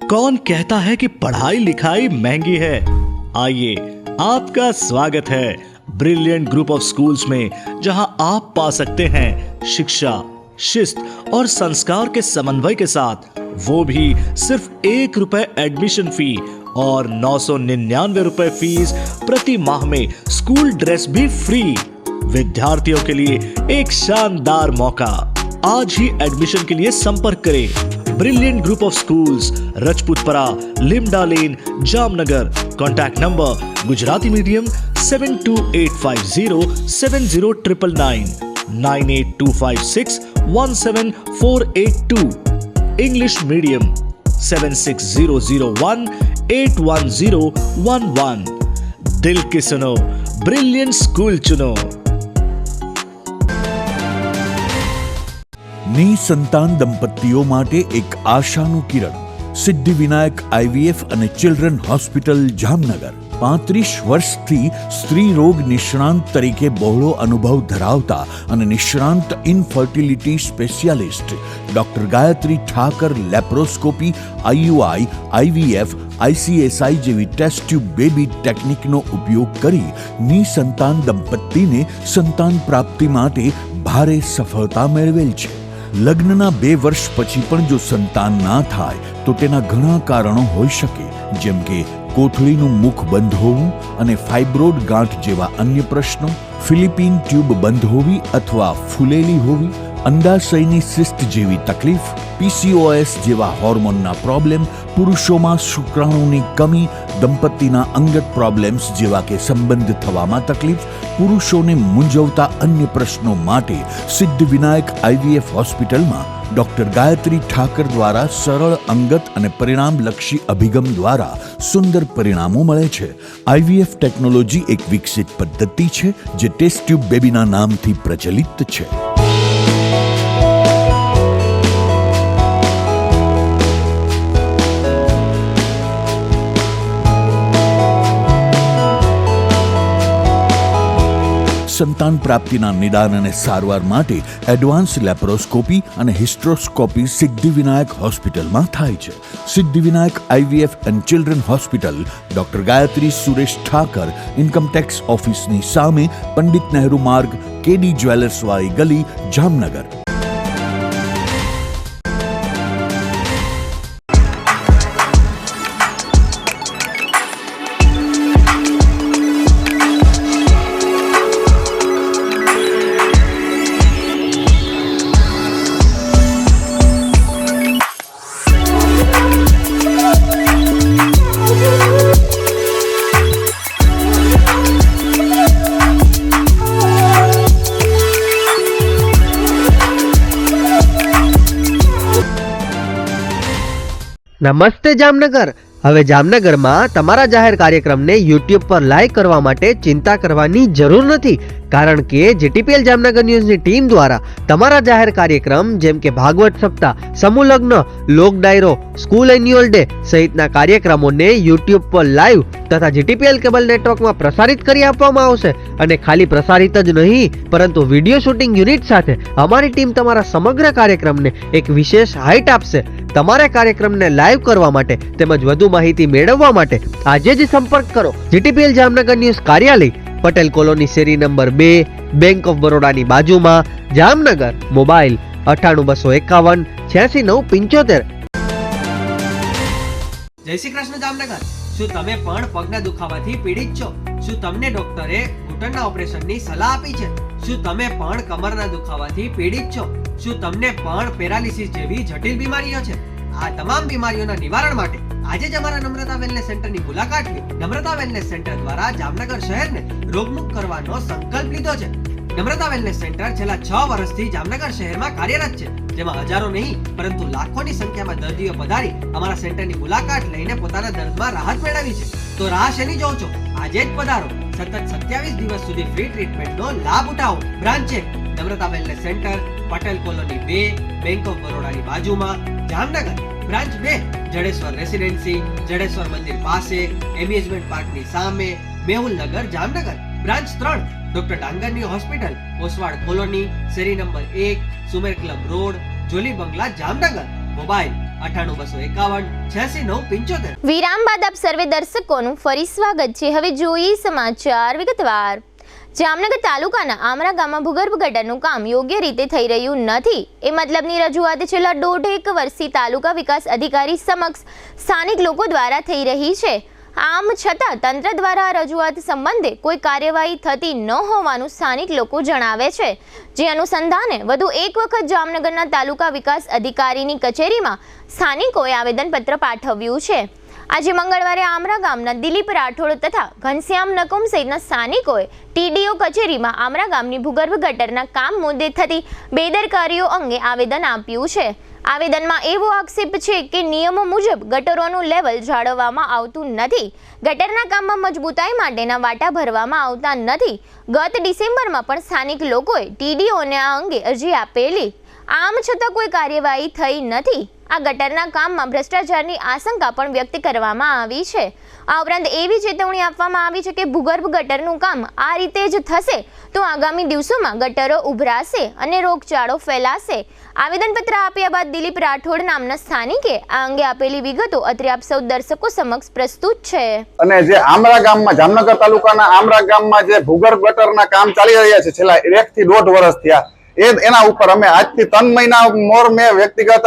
कौन कहता है कि पढ़ाई लिखाई महंगी है? आइए, आपका स्वागत है ब्रिलियंट ग्रुप ऑफ स्कूल्स में, जहां आप पा सकते हैं शिक्षा, शिस्त और संस्कार के समन्वय के साथ, वो भी सिर्फ ₹1 एडमिशन फी और 999 रुपए फीस प्रति माह में स्कूल ड्रेस भी फ्री। विद्यार्थियों के लिए एक शानदार मौका। आज ही एडमिशन के लिए संपर्क करें। Brilliant Group of Schools, Rajputpara, Limda lane, Jamnagar. Contact number Gujarati medium 72850 70999, 98256 17482। English medium 76001 81011। दिल की सुनो, ब्रिलियंट स्कूल चुनो। નિસંતાન દંપતીઓ માટે એક આશાનું કિરણ સિદ્ધિવિનાયક આઈવીએફ અને ચિલ્ડ્રન હોસ્પિટલ જામનગર 35 વર્ષથી સ્ત્રી રોગ નિષ્ણાંત તરીકે બહોળો અનુભવ ધરાવતા અને નિષ્ણાંત infertility specialist doctor Gayatri Thakar laparoscopy, IUI, IVF, ICSI જેવી ટેસ્ટ ટ્યુબ બેબી ટેકનિકનો ઉપયોગ કરી નિસંતાન દંપતીને સંતાન પ્રાપ્તિ માટે ભારે સફળતા મેળવેલ છે। લગ્નના 2 વર્ષ પછી પણ જો સંતાન ના થાય તો તેના ઘણા કારણો હોઈ શકે, જેમ કે કોથળીનું મુખ બંધ હોવું અને ફાઇબ્રોડ ગાંઠ જેવા અન્ય પ્રશ્નો, ફિલિપિન ટ્યુબ બંધ હોવી અથવા ફૂલેલી હોવી, અંડાશયની સિસ્ટ જેવી તકલીફ, પીસીઓએસ જેવા હોર્મોનના પ્રોબ્લેમ, પુરુષોમાં શુક્રાણુની કમી, દંપતીના અંગત પ્રોબ્લેમ્સ જેવા કે સંબંધ થવામાં તકલીફ, પુરુષોને મૂંઝવતા અન્ય પ્રશ્નો માટે સિદ્ધિવિનાયક આઈવીએફ હોસ્પિટલમાં ડોક્ટર ગાયત્રી ઠાકર દ્વારા સરળ, અંગત અને પરિણામલક્ષી અભિગમ દ્વારા સુંદર પરિણામો મળે છે। આઈવીએફ ટેકનોલોજી એક વિકસિત પદ્ધતિ છે જે ટેસ્ટ ટ્યુબ બેબીના નામથી પ્રચલિત છે। સંતાન પ્રાપ્તિના નિદાન અને સારવાર માટે એડવાન્સ લેપ્રોસ્કોપી અને હિસ્ટ્રોસ્કોપી સિદ્ધિવિનાયક હોસ્પિટલમાં થાય છે। Siddhivinayak IVF and children hospital doctor Gayatri Suresh Thakar income tax ઓફિસની સામે, પંડિત નહેરુ માર્ગ, કેડી જ્વેલર્સવાળી ગલી, જામનગર। નમસ્તે જામનગર। હવે જામનગરમાં તમારા જાહેર કાર્યક્રમને યુટ્યુબ પર લાઈવ કરવા માટે ચિંતા કરવાની જરૂર નથી, કારણ કે જીટીપીએલ જામનગર ન્યૂઝની ટીમ દ્વારા તમારા જાહેર કાર્યક્રમ જેમ કે ભાગવત સપ્તાહ, સમૂહ લગ્ન, લોક ડાયરો, સ્કૂલ એન્યુઅલ ડે સહિતના કાર્યક્રમોને યુટ્યુબ પર લાઈવ તથા જીટીપીએલ કેબલ નેટવર્કમાં પ્રસારિત કરી આપવામાં આવશે। અને ખાલી પ્રસારિત જ નહીં, પરંતુ વિડીયો શૂટિંગ યુનિટ સાથે અમારી ટીમ તમારા સમગ્ર કાર્યક્રમને એક વિશેષ હાઇટ આપશે। તમારા કાર્યક્રમને લાઈવ કરવા માટે તેમજ વધુ માહિતી મેળવવા માટે આજે જ સંપર્ક કરો જીટીપીએલ જામનગર ન્યૂઝ કાર્યાલય, પટેલ કોલોની, શેરી નંબર 2, બેંક ઓફ બરોડાની બાજુમાં, જામનગર। મોબાઈલ 98 251 86 975। જય શ્રી કૃષ્ણ જામનગર। શું તમે પણ પગના દુખાવાથી પીડિત છો? શું તમને ડોક્ટરે ઘૂંટણના ઓપરેશનની સલાહ આપી છે? શું તમે પણ કમરના દુખાવાથી પીડિત છો? શું તમને પણ પેરાલિસિસ જેવી જટિલ બીમારીઓ છે? આ તમામ બીમારીઓના નિવારણ માટે આજે જ અમારા નમ્રતા વેલનેસ સેન્ટરની મુલાકાત લો। નમ્રતા વેલનેસ સેન્ટર દ્વારા જામનગર શહેરને રોગમુક્ત કરવાનો સંકલ્પ લીધો છે। નમ્રતા વેલનેસ સેન્ટર છેલ્લા 6 વર્ષથી જામનગર શહેરમાં કાર્યરત છે, જેમાં હજારો નહીં પરંતુ લાખોની સંખ્યામાં દર્દીઓ પધારી અમારા સેન્ટરની મુલાકાત લઈને પોતાના દર્દમાં રાહત મેળવી છે। તો રાહ શેની જોવો છો? આજે જ પધારો। સતત 27 દિવસ સુધી ફ્રી ટ્રીટમેન્ટનો લાભ ઉઠાવો। Branch 1 Namrata wellness centre, Patel colony 2, bank of બરોડાની બાજુમાં, જામનગર। બ્રાન્ચ 2 જડેશ્વર રેસિડેન્સી, જડેશ્વર મંદિર પાસે, એમ્યુઝમેન્ટ પાર્કની સામે, મેહુલનગર, જામનગર। બ્રાન્ચ 3 ડોક્ટર ડાંગરની હોસ્પિટલ, ઓસવાડ કોલોની, શેરી number 1, Sumer club road, Jolly bungalow, Jamnagar. Mobile 98 251 86 975। વિરામ બાદ આપ સર્વે દર્શકોનું ફરી સ્વાગત છે। હવે જોઈએ સમાચાર વિગતવાર। જામનગર તાલુકાના આમરા ગામમાં ભૂગર્ભ ગટરનું કામ યોગ્ય રીતે થઈ રહ્યું નથી એ મતલબની રજૂઆત છેલ્લા 1.5 વર્ષથી તાલુકા વિકાસ અધિકારી સમક્ષ સ્થાનિક લોકો દ્વારા થઈ રહી છે. આમ છતાં તંત્ર દ્વારા રજૂઆત સંબંધે કોઈ કાર્યવાહી થતી ન હોવાનું સ્થાનિક લોકો જણાવે છે. જે અનુસંધાને વધુ એક વખત જામનગરના તાલુકા વિકાસ અધિકારીની કચેરીમાં સ્થાનિકોએ આવેદનપત્ર પાઠવ્યું છે. આજે મંગળવારે આમરા ગામના દિલીપ રાઠોડ તથા ઘનશ્યામ નકુમ સહિતના સ્થાનિકોએ ટીડીઓ કચેરીમાં આમરા ગામની ભૂગર્ભ ગટરના કામ મુદ્દે થતી બેદરકારીઓ અંગે આવેદન આપ્યું છે. આવેદનમાં એવો આક્ષેપ છે કે નિયમો મુજબ ગટરોનું લેવલ જાળવવામાં આવતું નથી, ગટરના કામમાં મજબૂતાઈ માટેના વાટા ભરવામાં આવતા નથી. ગત ડિસેમ્બરમાં પણ સ્થાનિક લોકોએ ટીડીઓને આ અંગે અરજી આપેલી, આમ છતાં કોઈ કાર્યવાહી થઈ નથી. આ ગટરના કામમાં ભ્રષ્ટાચારની આશંકા પણ વ્યક્ત કરવામાં આવી છે. આ ઉપરાંત એવી ચેતવણી આપવામાં આવી છે કે ભૂગર્ભ ગટરનું કામ આ રીતે જ થશે તો આગામી દિવસોમાં ગટરો ઉભરાશે અને રોગચાળો ફેલાશે. આવેદનપત્ર આપ્યા બાદ દિલીપ રાઠોડ નામના સ્થાનિકે આ અંગે આપેલી વિગતો અત્રે આપ સૌ દર્શકો સમક્ષ પ્રસ્તુત છે. અને જે આમરા ગામમાં જામનગર તાલુકાના આમરા ગામમાં જે ભૂગર્ભ ગટરના કામ ચાલી રહ્યા છે છેલ્લા 1 થી 1.5 વર્ષ થયા, એના ઉપર અમે આજથી 3 મહિના મોર મેં વ્યક્તિગત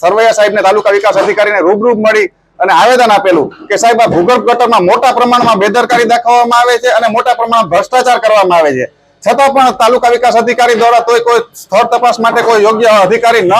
સરવૈયા સાહેબને તાલુકા વિકાસ અધિકારીને રૂબરૂ મળી અને આવેદન આપેલું કે સાહેબ આ ભૂગર્ભ ગટરમાં મોટા પ્રમાણમાં બેદરકારી દાખવવામાં આવે છે અને મોટા પ્રમાણમાં ભ્રષ્ટાચાર કરવામાં આવે છે. છતાં પણ તાલુકા વિકાસ અધિકારી દ્વારા કોઈ સ્થળ તપાસ માટે કોઈ યોગ્ય અધિકારી ન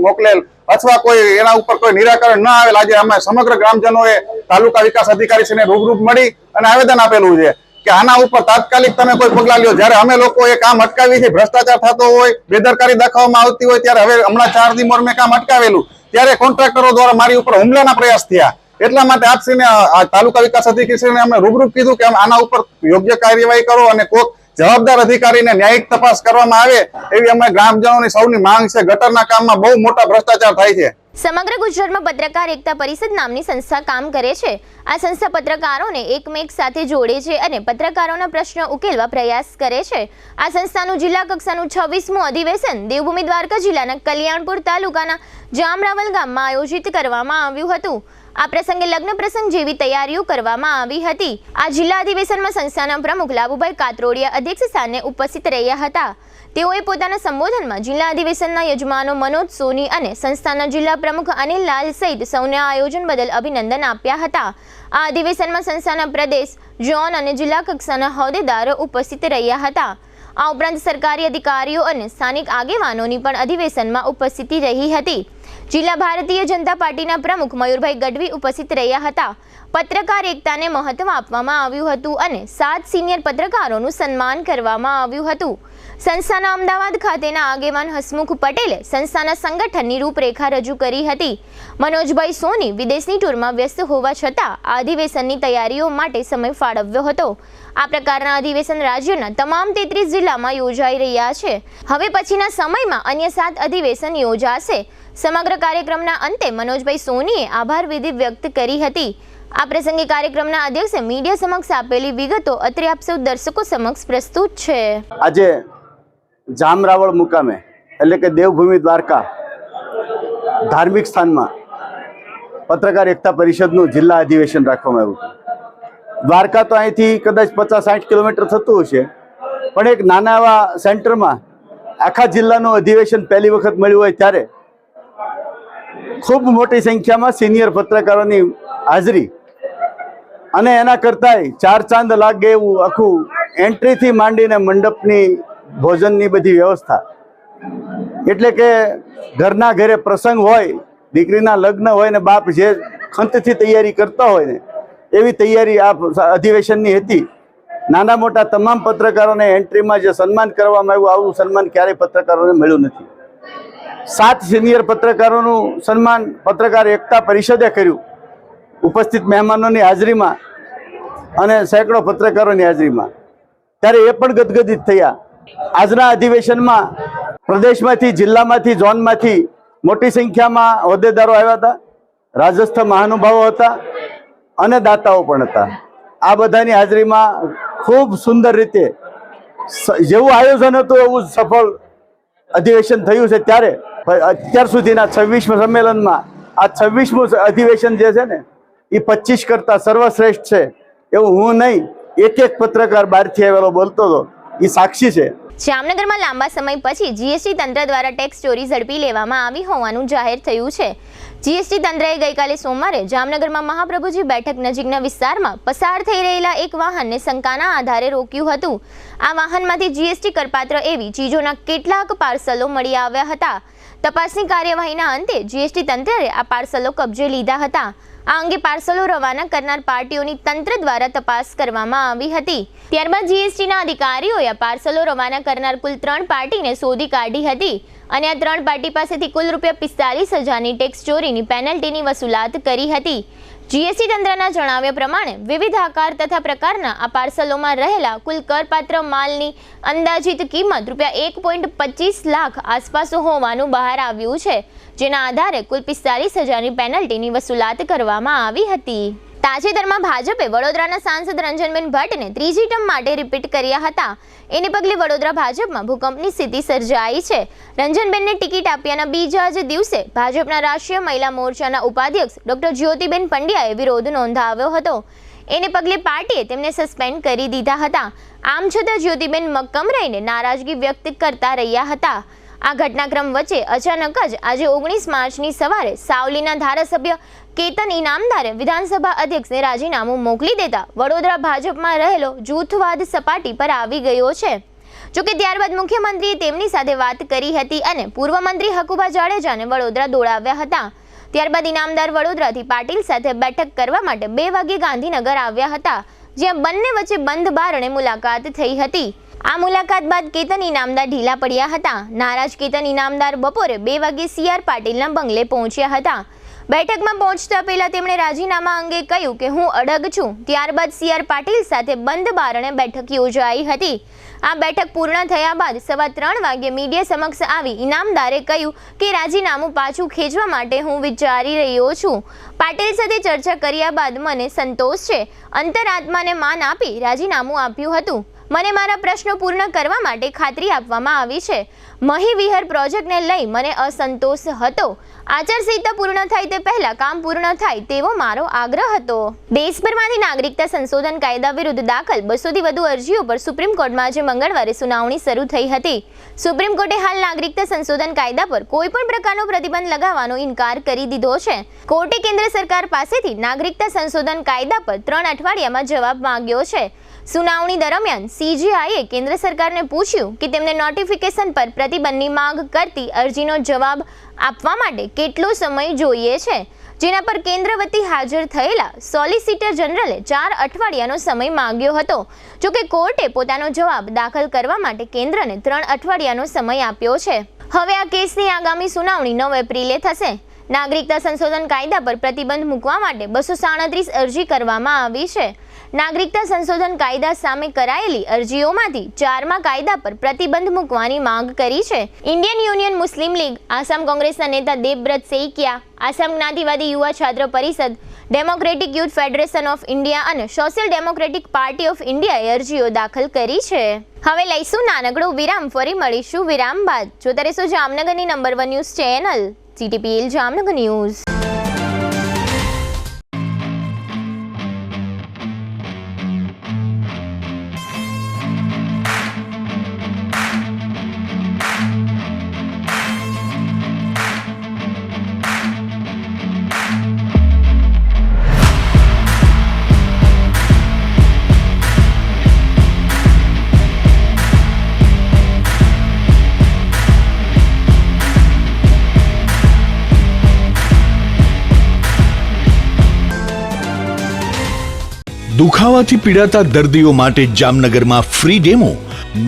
મોકલેલ અથવા કોઈ એના ઉપર કોઈ નિરાકરણ ન આવેલ. આજે અમે સમગ્ર ગ્રામજનોએ તાલુકા વિકાસ અધિકારીશ્રીને રૂબરૂ મળી અને આવેદન આપેલું છે કે આના ઉપર તાત્કાલિક તમે કોઈ પગલાં લ્યો. જ્યારે અમે લોકો એ કામ અટકાવી છે, ભ્રષ્ટાચાર થતો હોય, બેદરકારી દાખવવામાં આવતી હોય, ત્યારે હવે હમણાં 4 દી મોર મેં કામ અટકાવેલું ત્યારે કોન્ટ્રાક્ટરો દ્વારા મારી ઉપર હુમલાના પ્રયાસ થયા. એટલા માટે આપશ્રીને તાલુકા વિકાસ અધિકારીશ્રીને અમે રૂબરૂ કીધું કે આના ઉપર યોગ્ય કાર્યવાહી કરો અને કોઈક જવાબદાર અધિકારીને ન્યાયિક તપાસ કરવામાં આવે એવી અમે ગ્રામજનોની સૌની માંગ છે. ગટરના કામમાં બહુ મોટા ભ્રષ્ટાચાર થાય છે. સમગ્ર ગુજરાતમાં પત્રકાર એકતા પરિષદ નામની સંસ્થા કામ કરે છે. આ સંસ્થા પત્રકારોને એકમેક સાથે જોડે છે અને પત્રકારોના પ્રશ્નો ઉકેલવા પ્રયાસ કરે છે. આ સંસ્થાનું જિલ્લા કક્ષાનું 26મું અધિવેશન દેવભૂમિ દ્વારકા જિલ્લાના કલ્યાણપુર તાલુકાના જામરાવલ ગામમાં આયોજિત કરવામાં આવ્યું હતું. આ પ્રસંગે લગ્ન પ્રસંગ જેવી તૈયારીઓ કરવામાં આવી હતી. આ જિલ્લા અધિવેશનમાં સંસ્થાના પ્રમુખ લાભુભાઈ કાતરોડિયા અધ્યક્ષ સ્થાને ઉપસ્થિત રહ્યા હતા. તેઓએ પોતાના સંબોધનમાં જિલ્લા અધિવેશનના યજમાનો મનોજ સોની અને સંસ્થાના જિલ્લા પ્રમુખ અનિલ લાલ સહિત સૌને આયોજન બદલ અભિનંદન આપ્યા હતા. આ અધિવેશનમાં સંસ્થાના પ્રદેશ, ઝોન અને જિલ્લા કક્ષાના હોદ્દેદારો ઉપસ્થિત રહ્યા હતા. આ ઉપરાંત સરકારી અધિકારીઓ અને સ્થાનિક આગેવાનોની પણ અધિવેશનમાં ઉપસ્થિતિ રહી હતી. જિલ્લા ભારતીય જનતા પાર્ટીના પ્રમુખ મયુરભાઈ ગઢવી ઉપસ્થિત રહ્યા હતા. પત્રકાર એકતાને મહત્વ આપવામાં આવ્યું હતું અને 7 સિનિયર પત્રકારોનું સન્માન કરવામાં આવ્યું હતું. સંસ્થાના અમદાવાદ ખાતેના આગેવાન હસમુખ પટેલે સંસ્થાના સંગઠનની રૂપરેખા રજૂ કરી હતી. મનોજભાઈ સોની વિદેશની ટૂરમાં વ્યસ્ત હોવા છતાં આ અધિવેશનની તૈયારીઓ માટે સમય ફાળવ્યો હતો. આ પ્રકારના અધિવેશન રાજ્યના તમામ 33 જિલ્લામાં યોજાઈ રહ્યા છે. હવે પછીના સમયમાં અન્ય 7 અધિવેશન યોજાશે. સમગ્ર કાર્યક્રમના અંતે મનોજભાઈ સોનીએ આભાર વિધિ વ્યક્ત કરી હતી. આ પ્રસંગે કાર્યક્રમના અધ્યક્ષે મીડિયા સમક્ષ આપેલી વિગતો અત્રે આપ સૌ દર્શકો સમક્ષ પ્રસ્તુત છે. આજે જામરાવળ મુકામે એટલે કે દેવભૂમિ દ્વારકા ધાર્મિક સ્થાનમાં પત્રકાર એકતા પરિષદનું જિલ્લા અધિવેશન રાખવામાં આવ્યું હતું. દ્વારકા તો અહીંથી કદાચ 50-60 કિલોમીટર થતું હશે, પણ એક નાના એવા સેન્ટરમાં આખા જિલ્લાનું અધિવેશન પહેલી વખત મળ્યું હોય ત્યારે ખૂબ મોટી સંખ્યામાં સિનિયર પત્રકારોની હાજરી અને એના કરતાંય 4 ચાંદ લાગે એવું આખું એન્ટ્રીથી માંડીને મંડપની ભોજનની બધી વ્યવસ્થા. એટલે કે ઘરના ઘરે પ્રસંગ હોય, દીકરીના લગ્ન હોય ને બાપ જે ખંતથી તૈયારી કરતા હોય ને એવી તૈયારી આ અધિવેશનની હતી. નાના મોટા તમામ પત્રકારોને એન્ટ્રીમાં જે સન્માન કરવામાં આવ્યું, આવું સન્માન ક્યારેય પત્રકારોને મળ્યું નથી. 7 સિનિયર પત્રકારોનું સન્માન પત્રકાર એકતા પરિષદે કર્યું ઉપસ્થિત મહેમાનોની હાજરીમાં અને સેંકડો પત્રકારોની હાજરીમાં. ત્યારે એ પણ ગદગદિત થયા. આજના અધિવેશનમાં પ્રદેશમાંથી, જિલ્લામાંથી, ઝોનમાંથી મોટી સંખ્યામાં હોદ્દેદારો આવ્યા હતા, રાજસ્થ મહાનુભાવો હતા અને દાતાઓ પણ હતા. આ બધાની હાજરીમાં ખૂબ સુંદર રીતે જેવું આયોજન હતું એવું સફળ અધિવેશન થયું છે. ત્યારે અત્યાર સુધીના 26મા સંમેલનમાં આ 26મું અધિવેશન જે છે ને એ 25 કરતાં સર્વશ્રેષ્ઠ છે એવું હું નહીં એક પત્રકાર બહારથી આવેલો બોલતો હતો, એ સાક્ષી છે. જામનગરમાં લાંબા સમય પછી જીએસટી તંત્ર દ્વારા ટેક્સ ચોરી ઝડપી લેવામાં આવી હોવાનું જાહેર થયું છે. જીએસટી તંત્રએ ગઈકાલે સોમવારે જામનગરમાં મહાપ્રભુજી બેઠક નજીકના વિસ્તારમાં પસાર થઈ રહેલા એક વાહનને શંકાના આધારે રોક્યું હતું. આ વાહનમાંથી જીએસટી કરપાત્ર એવી ચીજોના કેટલાક પાર્સલો મળી આવ્યા હતા. તપાસની કાર્યવાહીના અંતે જીએસટી તંત્રએ આ પાર્સલો કબજે લીધા હતા. આ અંગે પાર્સલો રવાના કરનાર પાર્ટીઓની તંત્ર દ્વારા તપાસ કરવામાં આવી હતી. ત્યારબાદ જીએસટીના અધિકારીઓએ આ પાર્સલો રવાના કરનાર કુલ 3 પાર્ટીને શોધી કાઢી હતી અને આ 3 પાર્ટી પાસેથી કુલ ₹45,000ની ટેક્સ ચોરીની પેનલ્ટીની વસૂલાત કરી હતી. જીએસટી તંત્રના જણાવ્યા પ્રમાણે વિવિધ આકાર તથા પ્રકારના આ પાર્સલોમાં રહેલા કુલ કરપાત્ર માલની અંદાજિત કિંમત ₹1.25 લાખ આસપાસ હોવાનું બહાર આવ્યું છે, જેના આધારે કુલ 45,000ની પેનલ્ટીની વસૂલાત કરવામાં આવી હતી. તાજેતરમાં ભાજપે વડોદરાના સાંસદ રંજનબેન ભટ્ટને ત્રીજી ટર્મ માટે રિપીટ કર્યા હતા. એને પગલે વડોદરા ભાજપમાં ભૂકંપની સ્થિતિ સર્જાઈ છે. રંજનબેનને ટિકિટ આપ્યાના બીજા જ દિવસે ભાજપના રાષ્ટ્રીય મહિલા મોરચાના ઉપાધ્યક્ષ ડોક્ટર જ્યોતિબેન પંડ્યાએ વિરોધ નોંધાવ્યો હતો. એને પગલે પાર્ટીએ તેમને સસ્પેન્ડ કરી દીધા હતા. આમ છતાં જ્યોતિબેન મક્કમ રહીને નારાજગી વ્યક્ત કરતા રહ્યા હતા. આ ઘટનાક્રમ વચ્ચે અચાનક જ આજે 19 માર્ચની સવારે સાવલીના ધારાસભ્ય કેતન ઇનામદારે વિધાનસભા અધ્યક્ષને રાજીનામું મોકલી દેતા વડોદરા ભાજપમાં રહેલો જૂથવાદ સપાટી પર આવી ગયો છે. જોકે ત્યારબાદ મુખ્યમંત્રીએ તેમની સાથે વાત કરી હતી અને પૂર્વ મંત્રી હકુબા જાડેજાને વડોદરા દોડાવ્યા હતા. ત્યારબાદ ઇનામદાર વડોદરાથી પાટીલ સાથે બેઠક કરવા માટે 2 વાગ્યે ગાંધીનગર આવ્યા હતા, જ્યાં બંને વચ્ચે બંધ બારણે મુલાકાત થઈ હતી. આ મુલાકાત બાદ કેતન ઇનામદાર ઢીલા પડ્યા હતા. નારાજ કેતન ઇનામદાર બપોરે 2 વાગ્યે સીઆર પાટીલના બંગલે પહોંચ્યા હતા. બેઠકમાં પહોંચતા પહેલા તેમણે રાજીનામા અંગે કહ્યું કે હું અડગ છું. ત્યારબાદ સીઆર પાટીલ સાથે બંધ બારણે બેઠક યોજાઈ હતી. આ બેઠક પૂર્ણ થયા બાદ 3:15 વાગ્યે મીડિયા સમક્ષ આવી ઇનામદારે કહ્યું કે રાજીનામું પાછું ખેંચવા માટે હું વિચારી રહ્યો છું. પાટીલ સાથે ચર્ચા કર્યા બાદ મને સંતોષ છે. અંતરાત્માને માન આપી રાજીનામું આપ્યું હતું. મને મારા પ્રશ્નો પૂર્ણ કરવા માટે ખાતરી આપવામાં આવી છે. મહી વિહાર પ્રોજેક્ટને લઈ મને અસંતોષ હતો. આચારસંહિતા પૂર્ણ થાય તે પહેલા કામ પૂર્ણ થાય તેવો મારો આગ્રહ હતો. દેશભરમાંથી નાગરિકતા સંશોધન કાયદા વિરુદ્ધ દાખલ 200થી વધુ અરજીઓ પર સુપ્રીમ કોર્ટમાં આજે મંગળવારે સુનાવણી શરૂ થઈ હતી. સુપ્રીમ કોર્ટે હાલ નાગરિકતા સંશોધન કાયદા પર કોઈ પણ પ્રકારનો પ્રતિબંધ લગાવવાનો ઇનકાર કરી દીધો છે. કોર્ટે કેન્દ્ર સરકાર પાસેથી નાગરિકતા સંશોધન કાયદા પર 3 અઠવાડિયામાં જવાબ માંગ્યો છે. સુનાવણી દરમિયાન સીજીઆઈએ કેન્દ્ર સરકારને પૂછ્યું કે તેમને નોટિફિકેશન પર પ્રતિબંધની માંગ કરતી અરજીનો જવાબ આપવા માટે કેટલો સમય જોઈએ છે, જેના પર કેન્દ્ર વતી હાજર થયેલા સોલિસિટર જનરલે 4 અઠવાડિયાનો સમય માંગ્યો હતો. જોકે કોર્ટે પોતાનો જવાબ દાખલ કરવા માટે કેન્દ્રને 3 અઠવાડિયાનો સમય આપ્યો છે. હવે આ કેસની આગામી સુનાવણી 9 એપ્રિલે થશે. નાગરિકતા સંશોધન કાયદા પર પ્રતિબંધ મૂકવા માટે 237 અરજી કરવામાં આવી છે. નાગરિકતા સંશોધન કાયદા સામે કરાયેલી અરજીઓમાંથી 4માં કાયદા પર પ્રતિબંધ મૂકવાની માંગ કરી છે. ઇન્ડિયન યુનિયન મુસ્લિમ લીગ, આસામ કોંગ્રેસના નેતા દેબબ્રત સૈકિયા, આસામ જ્ઞાતિવાદી યુવા છાત્ર પરિષદ, democratic youth federation of India અને સોશિયલ ડેમોક્રેટિક પાર્ટી ઓફ ઇન્ડિયાએ અરજીઓ દાખલ કરી છે. હવે લઈશું નાનકડો વિરામ, ફરી મળીશું વિરામ બાદ. જોતા રહેશો જામનગરની number 1 news channel CTPL Jamnagar news. દુખાવાથી પીડાતા દર્દીઓ માટે જામનગરમાં free demo.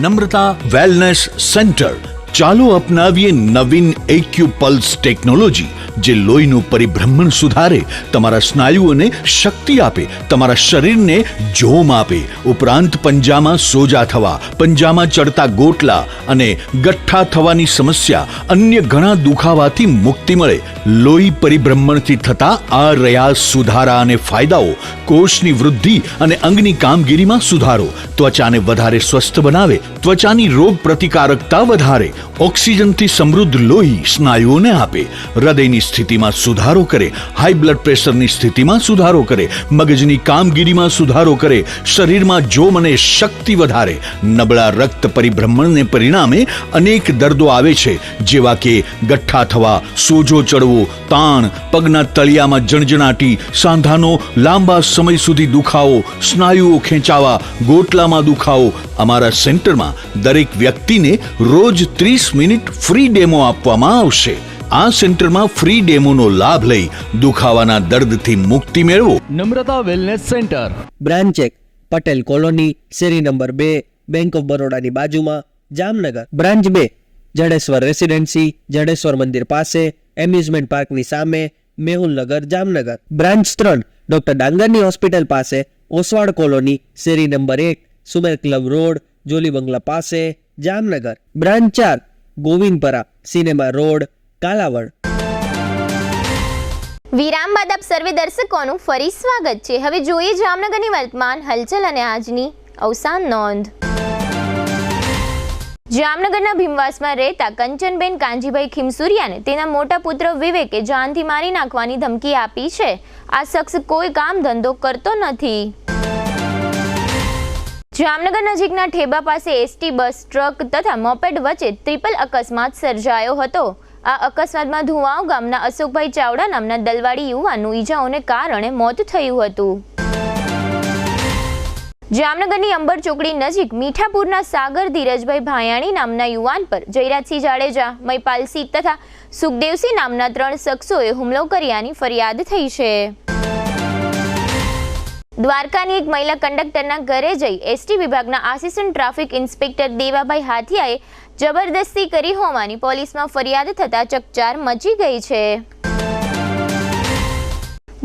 Namrata wellness centre. ચાલો અપનાવીએ નવીન એક્યુપલ્સ ટેકનોલોજી, જે લોહીનું પરિભ્રમણ સુધારે, તમારા સ્નાયુઓને શક્તિ આપે, તમારા શરીરને જોમ આપે. ઉપરાંત પંજામાં સોજા થવા, પંજામાં ચડતા ગોટલા અને ગઠ્ઠા થવાની સમસ્યા, અન્ય ઘણા દુખાવાથી મુક્તિ મળે. લોહી પરિભ્રમણથી થતા આ રહ્યા સુધારા અને ફાયદાઓ. કોષની વૃદ્ધિ અને અંગની કામગીરીમાં સુધારો, ત્વચાને વધારે સ્વસ્થ બનાવે, ત્વચાની રોગ પ્રતિકારકતા વધારે, ઓક્સિજનથી સમૃદ્ધ લોહી સ્નાયુઓને આપે, હૃદયની સ્થિતિમાં સુધારો કરે, હાઈ બ્લડ પ્રેશરની સ્થિતિમાં સુધારો કરે, મગજની કામગીરીમાં સુધારો કરે, શરીરમાં જોમ અને શક્તિ વધારે. નબળા રક્ત પરિભ્રમણને પરિણામે અનેક દર્દો આવે છે, જેવા કે ગઠ્ઠા થવા, સોજો ચડવો, તાણ, પગના તળિયામાં જણજણાટી, સાંધાનો લાંબા સમય સુધી દુખાવો, સ્નાયુઓ ખેંચાવા, ગોટલામાં દુખાવો. અમારા સેન્ટરમાં દરેક વ્યક્તિને રોજ 30 મિનિટ ફ્રી ડેમો આપવામાં આવશે. આ સેન્ટરમાં ફ્રી ડેમોનો લાભ લઈ દુખાવાના દર્દથી મુક્તિ મેળવો. Namrata wellness centre, branch 1, Patel colony, શેરી નંબર 2, બેંક ઓફ બરોડાની બાજુમાં, જામનગર. બ્રાન્ચ 2, જડેશ્વર રેસિડેન્સી, જડેશ્વર મંદિર પાસે, એમ્યુઝમેન્ટ પાર્કની સામે, મેહુલનગર, જામનગર. બ્રાન્ચ 3, ડોક્ટર ડાંગરની હોસ્પિટલ પાસે, ઓસવાડ કોલોની, શેરી number 1, Sumer club road, Jolly bungalow પાસે, Jamnagar. Branch 4, Govindpara, cinema road, Kalavad. વિરામ બાદ આપ સર્વે દર્શકોનું ફરી સ્વાગત છે. હવે જોઈએ જામનગરની વર્તમાન હલચલ અને આજની અવસાન નોંધ. જામનગરના ભીમવાસમાં રહેતા કંચનબેન કાંજીભાઈ ખીમસુરિયાને તેના મોટા પુત્ર વિવેકે જાનથી મારી નાખવાની ધમકી આપી છે. આ શખ્સ કોઈ કામ ધંધો કરતો નથી. જામનગર નજીકના ઠેબા પાસે એસટી બસ, ટ્રક તથા મોપેડ વચ્ચે ટ્રિપલ અકસ્માત સર્જાયો હતો. આ અકસ્માતમાં ધુવાઓ ગામના અશોકભાઈ ચાવડા નામના દલવાડી યુવાનનું ઈજાઓને કારણે મોત થયું હતું. જામનગરની અંબર ચોકડી નજીક મીઠાપુરના સાગર ધીરજભાઈ ભાયાણી નામના યુવાન પર જયરાજસિંહ જાડેજા, મયપાલસિંહ તથા સુખદેવસિંહ નામના 3 શખ્સોએ હુમલો કર્યાની ફરિયાદ થઈ છે. દ્વારકાની એક મહિલા કંડક્ટરના ઘરે જઈ એસટી વિભાગના આસિસ્ટન્ટ ટ્રાફિક ઇન્સ્પેક્ટર દેવાભાઈ હાથિયાએ જબરદસ્તી કરી હોવાની પોલીસમાં ફરિયાદ થતા ચકચાર મચી ગઈ છે.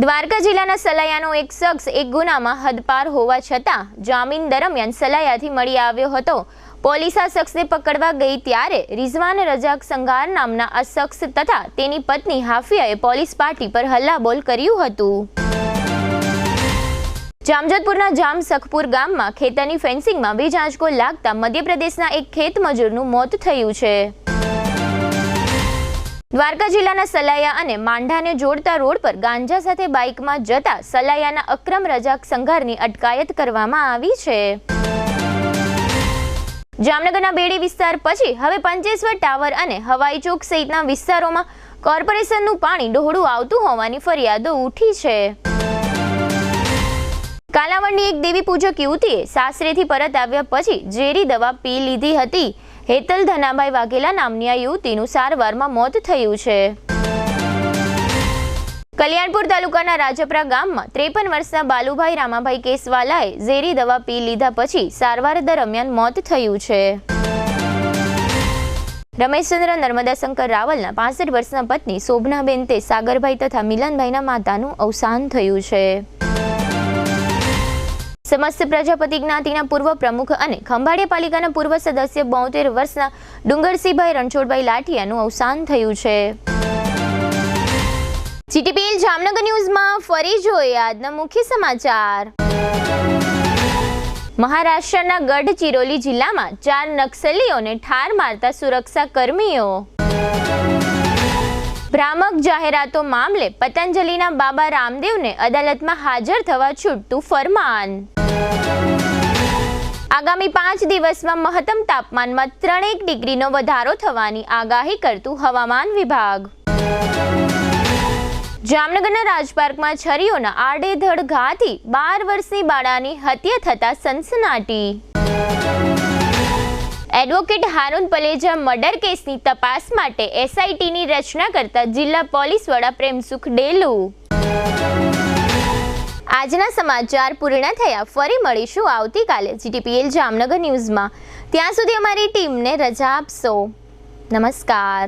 દ્વારકા જિલ્લાના સલાયાનો એક શખ્સ એક ગુનામાં હદપાર હોવા છતાં જામીન દરમિયાન સલાયાથી મળી આવ્યો હતો. પોલીસ આ શખ્સને પકડવા ગઈ ત્યારે રિઝવાન રજાક સંઘાર નામના આ શખ્સ તથા તેની પત્ની હાફિયાએ પોલીસ પાર્ટી પર હલ્લાબોલ કર્યું હતું. જામજોધપુરના જામસખપુર ગામમાં ખેતરની ફેન્સિંગમાં વીજ આંચકો લાગતા મધ્યપ્રદેશના એક ખેત મજૂરનું મોત થયું છે. દ્વારકા જિલ્લાના સલાયા અને માંઢાને જોડતા રોડ પર ગાંજા સાથે બાઇકમાં જતા સલાયાના અક્રમ રજાક સંઘારની અટકાયત કરવામાં આવી છે. જામનગરના બેડી વિસ્તાર પછી હવે પંચેશ્વર ટાવર અને હવાઈ ચોક સહિતના વિસ્તારોમાં કોર્પોરેશનનું પાણી ડહોળું આવતું હોવાની ફરિયાદો ઉઠી છે. કાલાવડની એક દેવી પૂજક યુવતીએ સાસરેથી પરત આવ્યા પછી ઝેરી દવા પી લીધી હતી. હેતલ ધનાભાઈ વાઘેલા નામની આ યુવતીનું સારવારમાં મોત થયું છે. કલ્યાણપુર તાલુકાના રાજપરા ગામમાં 53 વર્ષના બાલુભાઈ રામાભાઈ કેસવાલાએ ઝેરી દવા પી લીધા પછી સારવાર દરમિયાન મોત થયું છે. રમેશચંદ્ર નર્મદાશંકર રાવલના 65 વર્ષના પત્ની શોભનાબેન તે સાગરભાઈ તથા મિલનભાઈના માતાનું અવસાન થયું છે. સમસ્ત પ્રજાપતિ જ્ઞાતિના પૂર્વ પ્રમુખ અને ખંભાળિયા પાલિકાના પૂર્વ સદસ્ય 72 વર્ષના ડુંગરસિંહભાઈ રણછોડભાઈ લાઠિયાનું અવસાન થયું છે. જીટીપીએલ જામનગર ન્યૂઝમાં ફરી જોઈએ આજના મુખ્ય સમાચાર. મહારાષ્ટ્રના ગઢચિરોલી જિલ્લામાં 4 નક્સલીઓને ઠાર મારતા સુરક્ષા કર્મીઓ. ભ્રામક જાહેરાતો મામલે પતંજલિના બાબા રામદેવને અદાલતમાં હાજર થવા છૂટતું ફરમાન. આગામી 5 દિવસમાં મહત્તમ તાપમાનમાં 3 ડિગ્રીનો વધારો થવાની આગાહી કરતું હવામાન વિભાગ. જામનગરના રાજપાર્કમાં છરીઓના આડેધડ ઘાથી 12 વર્ષની બાળાની હત્યા થતા સનસનાટી. એડવોકેટ હારૂન પલેજા મર્ડર કેસની તપાસ માટે એસઆઈટીની રચના કરતા જિલ્લા પોલીસ વડા પ્રેમસુખ ડેલુ. આજના સમાચાર પૂર્ણ થયા. ફરી મળીશું આવતીકાલે જીટીપીએલ જામનગર ન્યૂઝમાં. ત્યાં સુધી અમારી ટીમને રજા આપશો. નમસ્કાર.